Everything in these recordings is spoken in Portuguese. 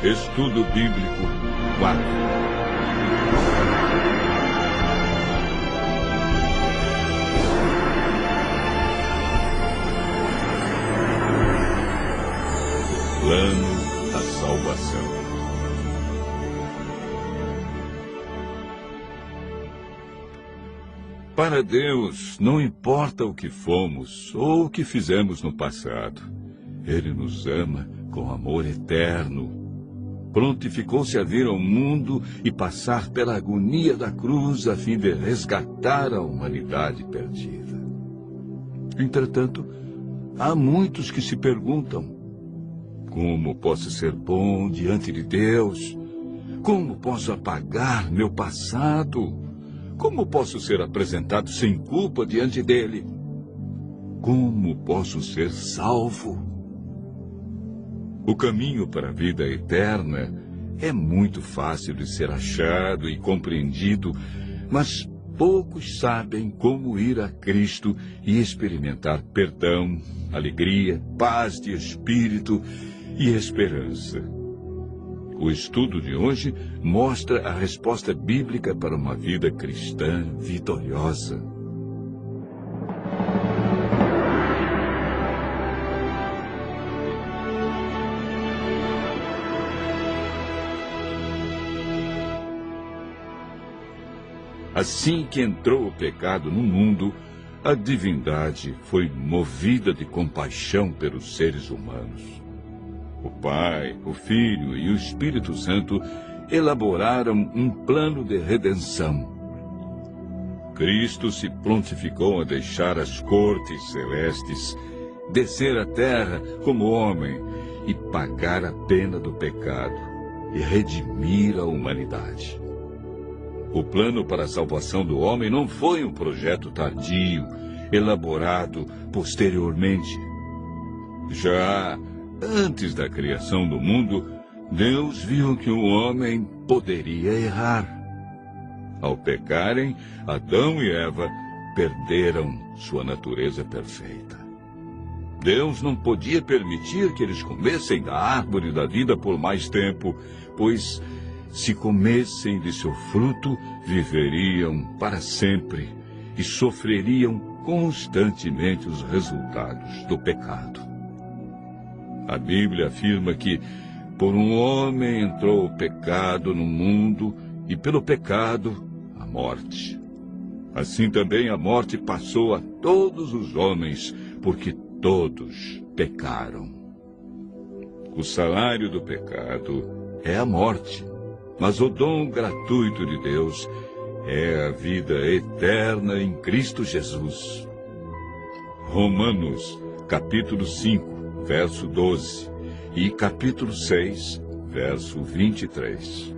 Estudo Bíblico 4. Plano da salvação. Para Deus, não importa o que fomos ou o que fizemos no passado. Ele nos ama com amor eterno. Prontificou-se a vir ao mundo e passar pela agonia da cruz a fim de resgatar a humanidade perdida. Entretanto, há muitos que se perguntam: como posso ser bom diante de Deus? Como posso apagar meu passado? Como posso ser apresentado sem culpa diante dele? Como posso ser salvo? O caminho para a vida eterna é muito fácil de ser achado e compreendido, mas poucos sabem como ir a Cristo e experimentar perdão, alegria, paz de espírito e esperança. O estudo de hoje mostra a resposta bíblica para uma vida cristã vitoriosa. Assim que entrou o pecado no mundo, a divindade foi movida de compaixão pelos seres humanos. O Pai, o Filho e o Espírito Santo elaboraram um plano de redenção. Cristo se prontificou a deixar as cortes celestes, descer à terra como homem e pagar a pena do pecado e redimir a humanidade. O plano para a salvação do homem não foi um projeto tardio, elaborado posteriormente. Já antes da criação do mundo, Deus viu que o homem poderia errar. Ao pecarem, Adão e Eva perderam sua natureza perfeita. Deus não podia permitir que eles comessem da árvore da vida por mais tempo, pois, se comessem de seu fruto, viveriam para sempre e sofreriam constantemente os resultados do pecado. A Bíblia afirma que por um homem entrou o pecado no mundo e pelo pecado a morte. Assim também a morte passou a todos os homens, porque todos pecaram. O salário do pecado é a morte, mas o dom gratuito de Deus é a vida eterna em Cristo Jesus. Romanos, capítulo 5. Verso 12, e capítulo 6, verso 23.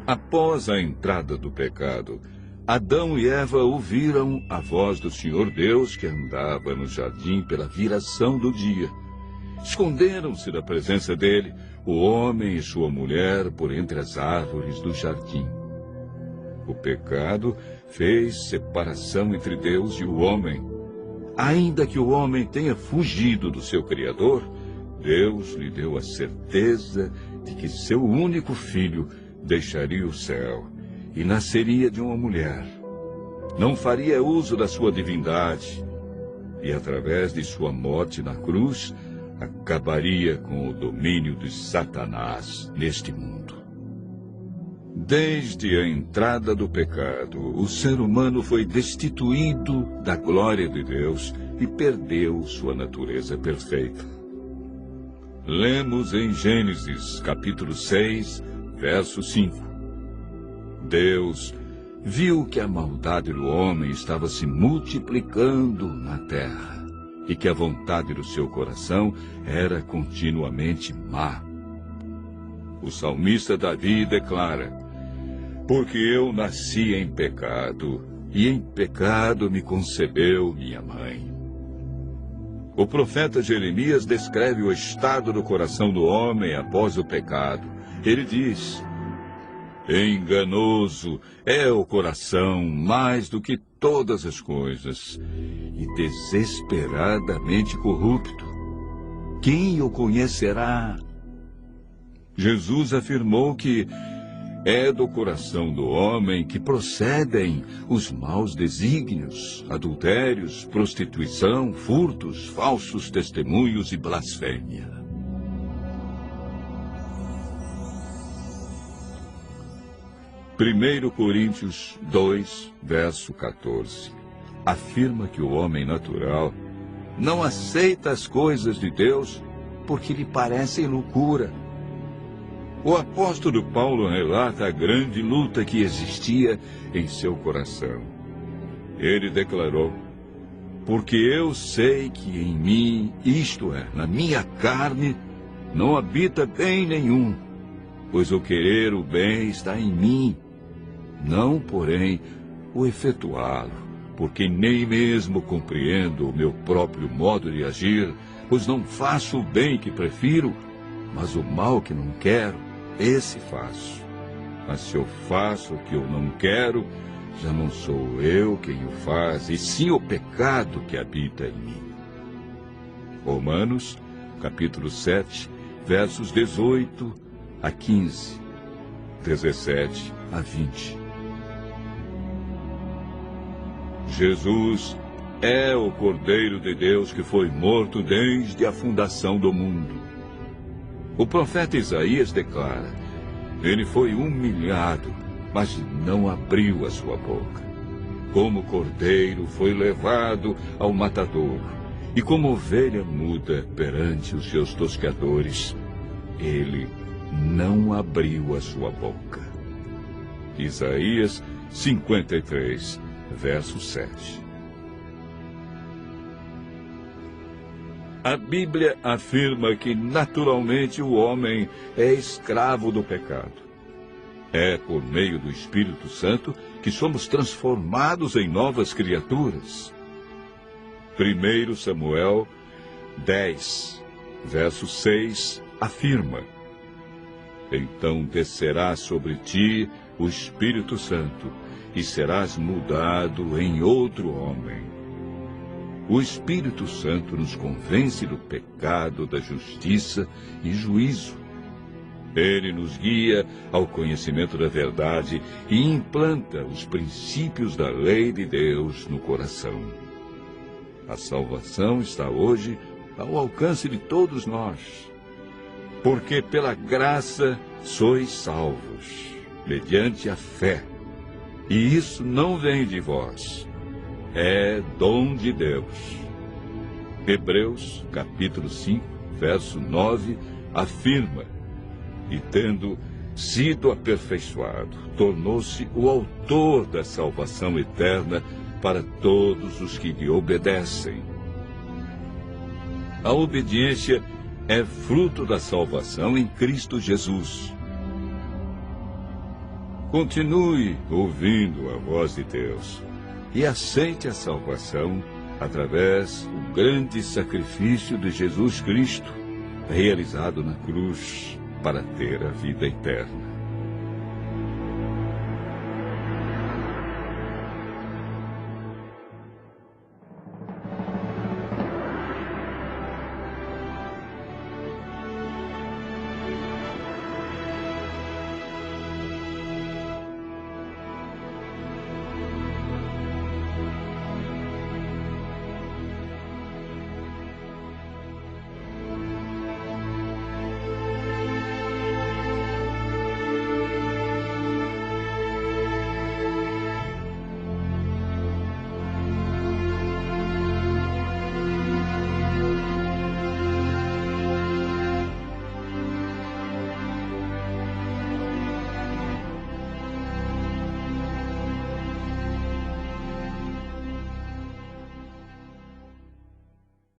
Após a entrada do pecado, Adão e Eva ouviram a voz do Senhor Deus que andava no jardim pela viração do dia. Esconderam-se da presença dele, o homem e sua mulher, por entre as árvores do jardim. O pecado fez separação entre Deus e o homem. Ainda que o homem tenha fugido do seu Criador, Deus lhe deu a certeza de que seu único filho deixaria o céu e nasceria de uma mulher. Não faria uso da sua divindade e, através de sua morte na cruz, acabaria com o domínio de Satanás neste mundo. Desde a entrada do pecado, o ser humano foi destituído da glória de Deus e perdeu sua natureza perfeita. Lemos em Gênesis, capítulo 6, verso 5. Deus viu que a maldade do homem estava se multiplicando na terra e que a vontade do seu coração era continuamente má. O salmista Davi declara: porque eu nasci em pecado, e em pecado me concebeu minha mãe. O profeta Jeremias descreve o estado do coração do homem após o pecado. Ele diz: enganoso é o coração mais do que todas as coisas, e desesperadamente corrupto. quem o conhecerá? Jesus afirmou que é do coração do homem que procedem os maus desígnios, adultérios, prostituição, furtos, falsos testemunhos e blasfêmia. Primeiro Coríntios 2, verso 14, afirma que o homem natural não aceita as coisas de Deus porque lhe parecem loucura. O apóstolo Paulo relata a grande luta que existia em seu coração. Ele declarou: porque eu sei que em mim, isto é, na minha carne, não habita bem nenhum, pois o querer o bem está em mim, não, porém, o efetuá-lo, porque nem mesmo compreendo o meu próprio modo de agir, pois não faço o bem que prefiro, mas o mal que não quero, esse faço. Mas se eu faço o que eu não quero, já não sou eu quem o faz, e sim o pecado que habita em mim. Romanos, capítulo 7, versos 18 a 15, 17 a 20. Jesus é o Cordeiro de Deus que foi morto desde a fundação do mundo. O profeta Isaías declara: ele foi humilhado, mas não abriu a sua boca. Como cordeiro foi levado ao matadouro, e como ovelha muda perante os seus tosqueadores, ele não abriu a sua boca. Isaías 53, verso 7. A Bíblia afirma que naturalmente o homem é escravo do pecado. É por meio do Espírito Santo que somos transformados em novas criaturas. 1 Samuel 10, verso 6, afirma: então descerá sobre ti o Espírito Santo, e serás mudado em outro homem. O Espírito Santo nos convence do pecado, da justiça e juízo. Ele nos guia ao conhecimento da verdade e implanta os princípios da lei de Deus no coração. A salvação está hoje ao alcance de todos nós, porque pela graça sois salvos, mediante a fé. E isso não vem de vós, é dom de Deus. Hebreus, capítulo 5, verso 9, afirma: e tendo sido aperfeiçoado, tornou-se o autor da salvação eterna para todos os que lhe obedecem. A obediência é fruto da salvação em Cristo Jesus. Continue ouvindo a voz de Deus e aceite a salvação através do grande sacrifício de Jesus Cristo, realizado na cruz para ter a vida eterna.